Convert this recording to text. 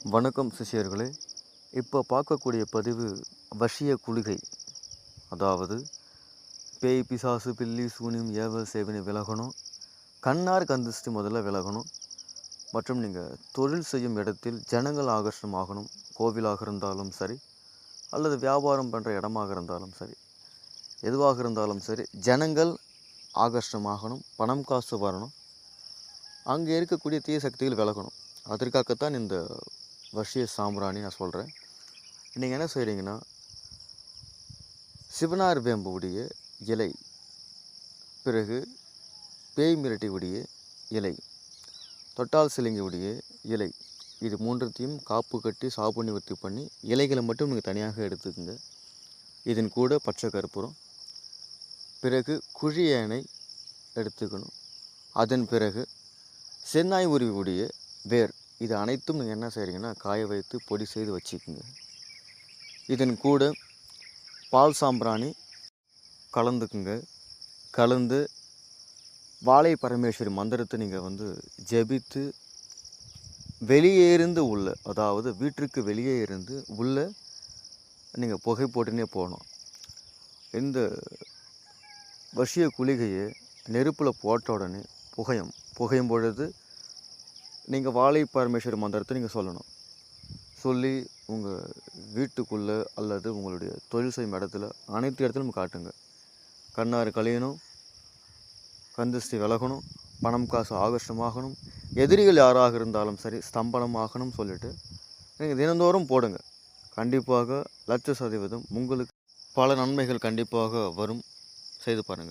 வணக்கம் சிஷியர்களே. இப்போ பார்க்கக்கூடிய பதிவு வசிய குளிகை. அதாவது பேய் பிசாசு பில்லி சூனியம் ஏவல் சேவனை விலகணும், கண்ணார் கந்திஷ்டி முதல்ல விலகணும், மற்றும் நீங்கள் தொழில் செய்யும் இடத்தில் ஜனங்கள் ஆகர்ஷணமாகணும். கோவிலாக இருந்தாலும் சரி, அல்லது வியாபாரம் பண்ணுற இடமாக இருந்தாலும் சரி, எதுவாக இருந்தாலும் சரி, ஜனங்கள் ஆகர்ஷணமாகணும், பணம் காசு வரணும், அங்கே இருக்கக்கூடிய தீய சக்திகள் விலகணும். அதற்காகத்தான் இந்த வசிய சாம்பிராணி நான் சொல்கிறேன். நீங்கள் என்ன செய்கிறீங்கன்னா, சிவனார் வேம்புடைய இலை, பிறகு பேய் மிரட்டியுடைய இலை, தொட்டால் சிலிங்கியுடைய இலை, இது மூன்றத்தையும் காப்பு கட்டி சாப்பு நிவர்த்தி பண்ணி இலைகளை மட்டும் நீங்கள் தனியாக எடுத்துக்கோங்க. இதன் கூட பச்சை கற்பூரம், பிறகு குழியேனை எடுத்துக்கணும். அதன் பிறகு சென்னாய் உருவியுடைய வேர், இது அனைத்தும் நீங்கள் என்ன செய்கிறீங்கன்னா காய வைத்து பொடி செய்து வச்சுக்கோங்க. இதன் கூட பால் சாம்பிராணி கலந்துக்குங்க. கலந்து வாழை பரமேஸ்வரி மந்திரத்தை நீங்கள் ஜெபித்து வெளியே இருந்து உள்ள, அதாவது வீட்டிற்கு வெளியே இருந்து உள்ள நீங்கள் புகை போட்டுனே போகணும். இந்த வசிய குளிகையை நெருப்பில் போட்ட உடனே புகையும் பொழுது நீங்கள் வாழை பரமேஸ்வரி மந்திரத்தை நீங்கள் சொல்லணும். சொல்லி உங்கள் வீட்டுக்குள்ளே அல்லது உங்களுடைய தொழில் செய்யும் இடத்துல அனைத்து இடத்துலையும் காட்டுங்க. கண்ணாறு கழியணும், கந்திஷ்டி விலகணும், பணம் காசு ஆகர்ஷமாகணும், எதிரிகள் யாராக இருந்தாலும் சரி ஸ்தம்பனமாகணும் சொல்லிவிட்டு நீங்கள் தினந்தோறும் போடுங்க. கண்டிப்பாக 100% உங்களுக்கு பல நன்மைகள் கண்டிப்பாக வரும். செய்து பாருங்கள்.